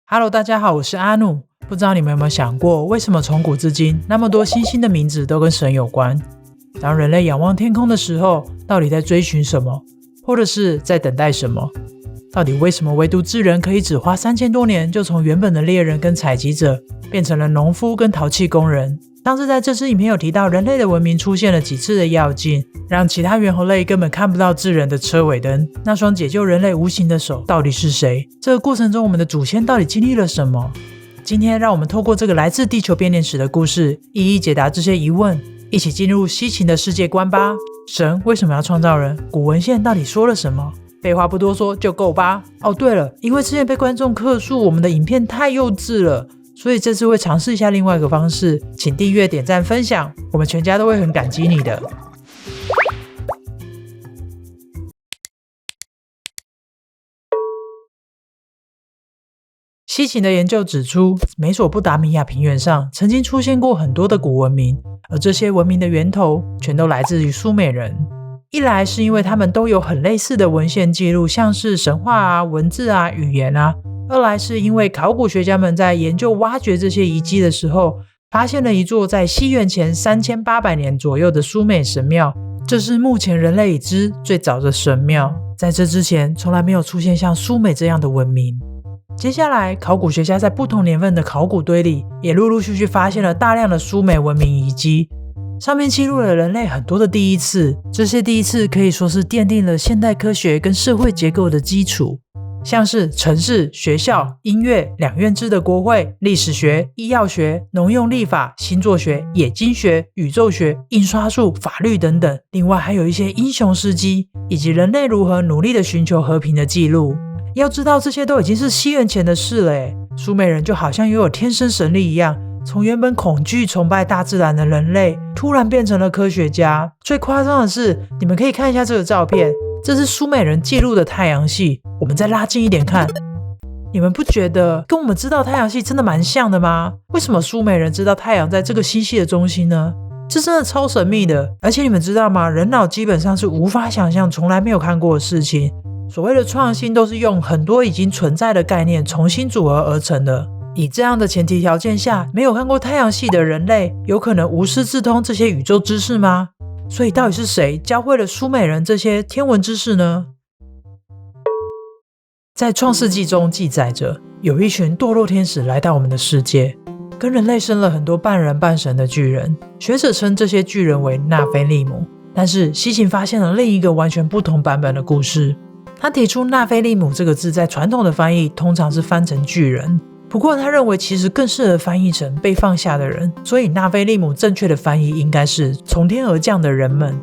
Hello， 大家好，我是阿努。不知道你们有没有想过，为什么从古至今那么多星星的名字都跟神有关？当人类仰望天空的时候，到底在追寻什么，或者是在等待什么？到底为什么唯独智人可以只花3000多年就从原本的猎人跟采集者变成了农夫跟陶器工人？上次在这支影片有提到，人类的文明出现了几次的跃进，让其他猿猴类根本看不到智人的车尾灯。那双解救人类无形的手到底是谁？这个过程中我们的祖先到底经历了什么？今天让我们透过这个来自地球编年史的故事，一一解答这些疑问，一起进入西秦的世界观吧。神为什么要创造人？古文献到底说了什么？废话不多说，就够吧。哦，对了，因为之前被观众客诉我们的影片太幼稚了，所以这次会尝试一下另外一个方式，请订阅、点赞、分享，我们全家都会很感激你的。西秦的研究指出，美索不达米亚平原上曾经出现过很多的古文明，而这些文明的源头全都来自于苏美人。一来是因为他们都有很类似的文献记录，像是神话啊、文字啊、语言啊；二来是因为考古学家们在研究挖掘这些遗迹的时候，发现了一座在西元前3800年左右的苏美神庙，这是目前人类已知最早的神庙。在这之前，从来没有出现像苏美这样的文明。接下来，考古学家在不同年份的考古堆里，也陆陆续续发现了大量的苏美文明遗迹，上面记录了人类很多的第一次，这些第一次可以说是奠定了现代科学跟社会结构的基础，像是城市、学校、音乐、两院制的国会、历史学、医药学、农用历法、星座学、冶金学、宇宙学、印刷术、法律等等。另外还有一些英雄事迹，以及人类如何努力的寻求和平的记录。要知道这些都已经是西元前的事了耶，苏美人就好像拥有天生神力一样，从原本恐惧崇拜大自然的人类突然变成了科学家。最夸张的是，你们可以看一下这个照片，这是苏美人记录的太阳系。我们再拉近一点看，你们不觉得跟我们知道太阳系真的蛮像的吗？为什么苏美人知道太阳在这个星系的中心呢？这真的超神秘的。而且你们知道吗？人脑基本上是无法想象从来没有看过的事情。所谓的创新都是用很多已经存在的概念重新组合而成的。以这样的前提条件下，没有看过太阳系的人类有可能无师自通这些宇宙知识吗？所以到底是谁教会了苏美人这些天文知识呢？在创世纪中记载着，有一群堕落天使来到我们的世界，跟人类生了很多半人半神的巨人，学者称这些巨人为纳菲利姆。但是西秦发现了另一个完全不同版本的故事。他提出纳菲利姆这个字在传统的翻译通常是翻成巨人，不过他认为其实更适合翻译成被放下的人，所以纳菲利姆正确的翻译应该是从天而降的人们。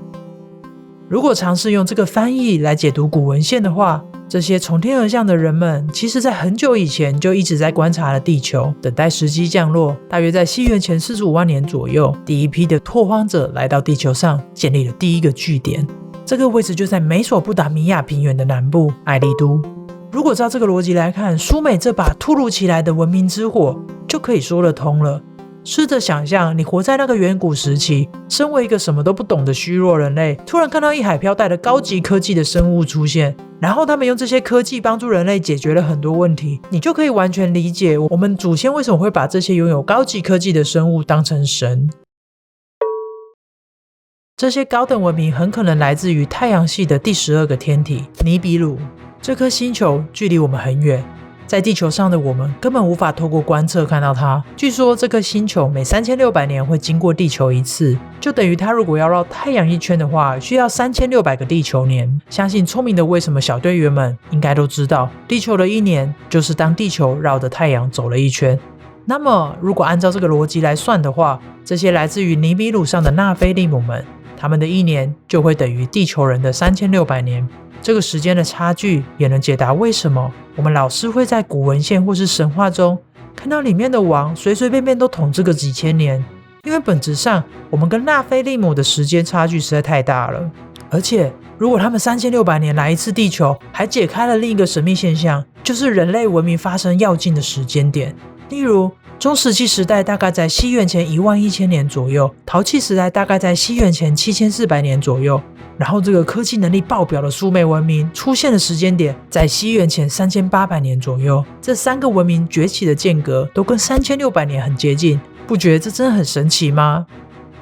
如果尝试用这个翻译来解读古文献的话，这些从天而降的人们其实在很久以前就一直在观察了地球，等待时机降落。大约在西元前45万年左右，第一批的拓荒者来到地球上，建立了第一个据点。这个位置就在美索不达米亚平原的南部艾利都。如果照这个逻辑来看，苏美这把突如其来的文明之火就可以说得通了。试着想象你活在那个远古时期，身为一个什么都不懂的虚弱人类，突然看到一海飘带的高级科技的生物出现，然后他们用这些科技帮助人类解决了很多问题，你就可以完全理解我们祖先为什么会把这些拥有高级科技的生物当成神。这些高等文明很可能来自于太阳系的第12个天体尼比鲁。这颗星球距离我们很远，在地球上的我们根本无法透过观测看到它。据说这颗星球每3600年会经过地球一次，就等于它如果要绕太阳一圈的话，需要3600个地球年。相信聪明的为什么小队员们应该都知道，地球的一年就是当地球绕着太阳走了一圈。那么如果按照这个逻辑来算的话，这些来自于尼比鲁上的纳菲利姆们，他们的一年就会等于地球人的3600年。这个时间的差距也能解答为什么我们老是会在古文献或是神话中看到里面的王随随便便都统治个几千年，因为本质上我们跟纳菲利姆的时间差距实在太大了。而且如果他们3600年来一次地球，还解开了另一个神秘现象，就是人类文明发生跃进的时间点。例如中石器时代大概在西元前11000年左右，陶器时代大概在西元前7400年左右。然后这个科技能力爆表的苏美文明出现的时间点在西元前3800年左右，这3个文明崛起的间隔都跟3600年很接近，不觉得这真的很神奇吗？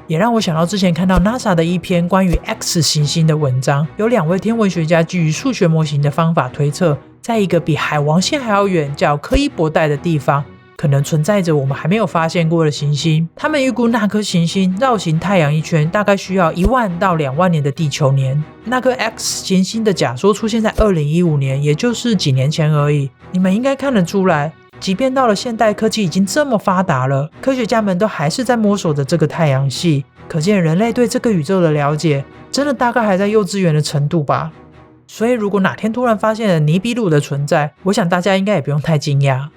也让我想到之前看到 NASA 的一篇关于 X 行星的文章，有2位天文学家基于数学模型的方法推测，在一个比海王星还要远叫柯伊伯带的地方，可能存在着我们还没有发现过的行星。他们预估那颗行星绕行太阳一圈大概需要1万到2万年的地球年。那颗 X 行星的假说出现在2015年，也就是几年前而已。你们应该看得出来，即便到了现代科技已经这么发达了，科学家们都还是在摸索着这个太阳系，可见人类对这个宇宙的了解真的大概还在幼稚园的程度吧。所以如果哪天突然发现了尼比鲁的存在，我想大家应该也不用太惊讶。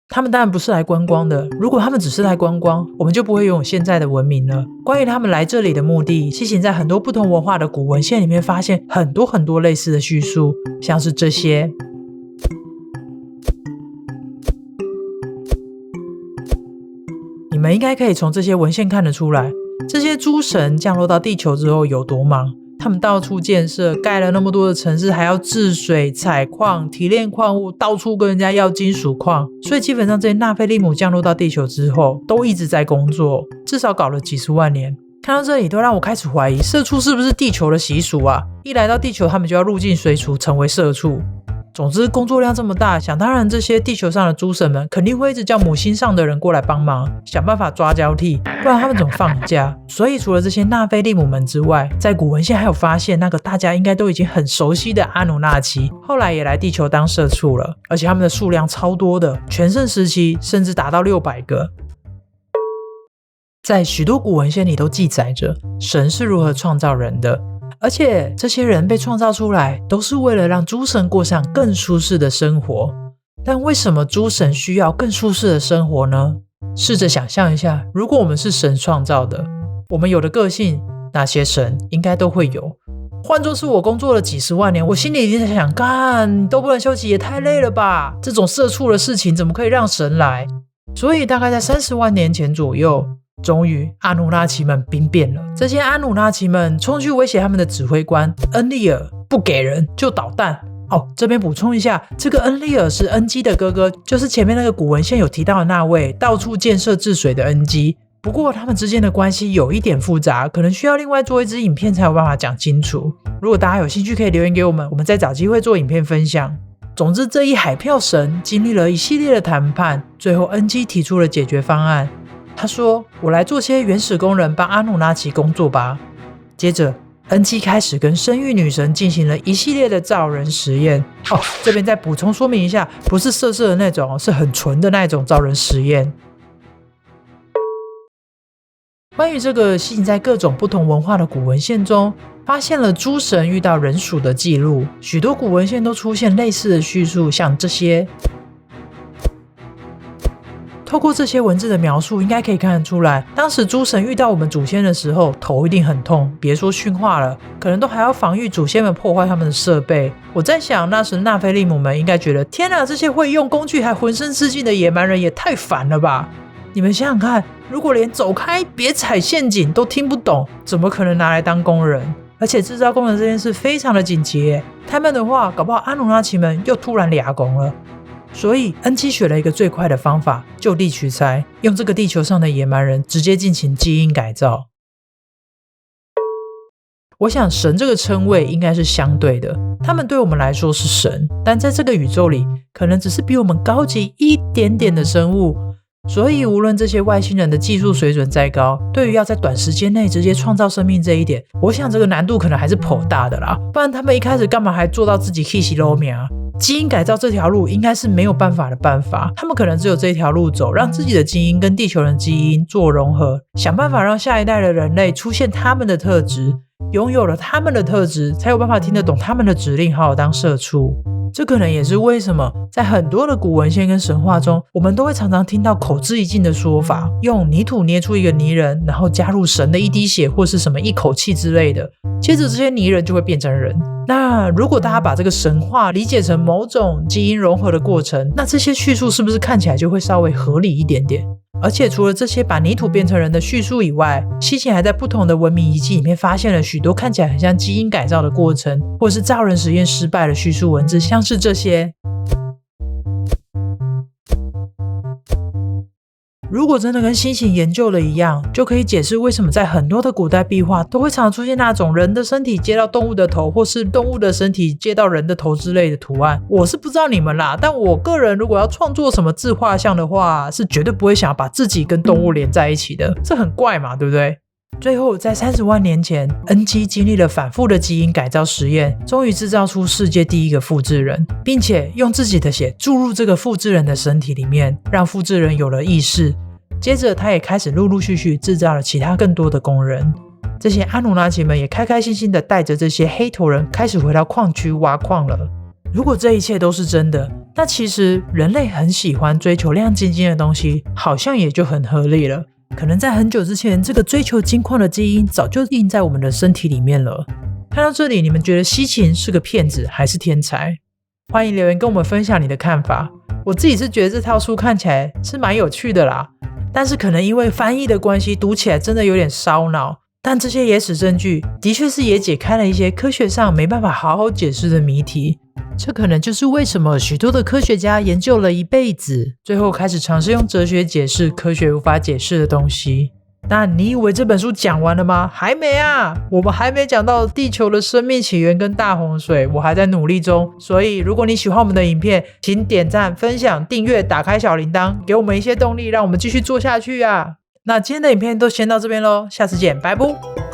他们当然不是来观光的，如果他们只是来观光，我们就不会拥有现在的文明了。关于他们来这里的目的，西行在很多不同文化的古文献里面发现很多类似的叙述，像是这些。你们应该可以从这些文献看得出来，这些诸神降落到地球之后有多忙。他们到处建设，盖了那么多的城市，还要治水、采矿、提炼矿物，到处跟人家要金属矿。所以基本上这些纳菲利姆降落到地球之后都一直在工作，至少搞了几十万年。看到这里都让我开始怀疑，社畜是不是地球的习俗啊？一来到地球他们就要入境随俗，成为社畜。总之工作量这么大，想当然这些地球上的诸神们肯定会一直叫母星上的人过来帮忙，想办法抓交替，不然他们怎么放假？所以除了这些纳菲利姆们之外，在古文献还有发现那个大家应该都已经很熟悉的阿努纳奇，后来也来地球当社畜了，而且他们的数量超多的，全盛时期甚至达到600个。在许多古文献里都记载着神是如何创造人的，而且这些人被创造出来都是为了让诸神过上更舒适的生活。但为什么诸神需要更舒适的生活呢？试着想象一下，如果我们是神创造的，我们有的个性，那些神应该都会有。换作是我工作了几十万年，我心里一定在想，干都不能休息，也太累了吧，这种社畜的事情怎么可以让神来？所以大概在30万年前左右，终于阿努纳奇们兵变了，这些阿努纳奇们冲去威胁他们的指挥官恩利尔，不给人就捣蛋。这边补充一下，这个恩利尔是恩基的哥哥，就是前面那个古文献有提到的那位到处建设治水的恩基。不过他们之间的关系有一点复杂，可能需要另外做一支影片才有办法讲清楚。如果大家有兴趣可以留言给我们，我们再找机会做影片分享。总之这一海票神经历了一系列的谈判，最后恩基提出了解决方案。他说，我来做些原始工人帮阿努纳奇工作吧。接着恩基开始跟生育女神进行了一系列的造人实验。这边再补充说明一下，不是色的那种，是很纯的那种造人实验。关于这个西行在各种不同文化的古文献中发现了诸神遇到人属的记录，许多古文献都出现类似的叙述，像这些。透过这些文字的描述，应该可以看得出来，当时诸神遇到我们祖先的时候，头一定很痛，别说驯化了，可能都还要防御祖先们破坏他们的设备。我在想，那时纳菲利姆们应该觉得，天哪，这些会用工具还浑身是劲的野蛮人也太烦了吧。你们想想看，如果连走开别踩陷阱都听不懂，怎么可能拿来当工人？而且制造工人这件事非常的紧急耶，太慢的话，搞不好阿努纳奇们又突然俩工了。所以恩基选了一个最快的方法，就地取材，用这个地球上的野蛮人直接进行基因改造。我想神这个称谓应该是相对的，他们对我们来说是神，但在这个宇宙里可能只是比我们高级一点点的生物。所以无论这些外星人的技术水准再高，对于要在短时间内直接创造生命这一点，我想这个难度可能还是颇大的啦，不然他们一开始干嘛还做到自己 kiss 露面啊？基因改造这条路应该是没有办法的办法，他们可能只有这条路走，让自己的基因跟地球人的基因做融合，想办法让下一代的人类出现他们的特质，拥有了他们的特质，才有办法听得懂他们的指令，好好当社畜。这可能也是为什么在很多的古文献跟神话中，我们都会常常听到口之一境的说法，用泥土捏出一个泥人，然后加入神的一滴血或是什么一口气之类的，接着这些泥人就会变成人。那如果大家把这个神话理解成某种基因融合的过程，那这些叙述是不是看起来就会稍微合理一点点？而且除了这些把泥土变成人的叙述以外，西芹还在不同的文明遗迹里面发现了许多看起来很像基因改造的过程，或是造人实验失败的叙述文字，像是这些。如果真的跟西芹研究的一样，就可以解释为什么在很多的古代壁画都会常出现那种人的身体接到动物的头，或是动物的身体接到人的头之类的图案。我是不知道你们啦，但我个人如果要创作什么自画像的话，是绝对不会想要把自己跟动物连在一起的，这很怪嘛，对不对？最后在30万年前，恩基经历了反复的基因改造实验，终于制造出世界第一个复制人，并且用自己的血注入这个复制人的身体里面，让复制人有了意识。接着他也开始陆陆续续制造了其他更多的工人。这些阿努纳奇们也开开心心的带着这些黑头人开始回到矿区挖矿了。如果这一切都是真的，那其实人类很喜欢追求亮晶晶的东西，好像也就很合理了。可能在很久之前，这个追求金矿的基因早就印在我们的身体里面了。看到这里，你们觉得西芹是个骗子还是天才？欢迎留言跟我们分享你的看法。我自己是觉得这套书看起来是蛮有趣的啦，但是可能因为翻译的关系，读起来真的有点烧脑。但这些野史证据的确是也解开了一些科学上没办法好好解释的谜题。这可能就是为什么许多的科学家研究了一辈子，最后开始尝试用哲学解释科学无法解释的东西。但你以为这本书讲完了吗？还没啊，我们还没讲到地球的生命起源跟大洪水，我还在努力中。所以如果你喜欢我们的影片，请点赞、分享、订阅、打开小铃铛，给我们一些动力，让我们继续做下去啊。那今天的影片都先到这边咯，下次见，拜拜。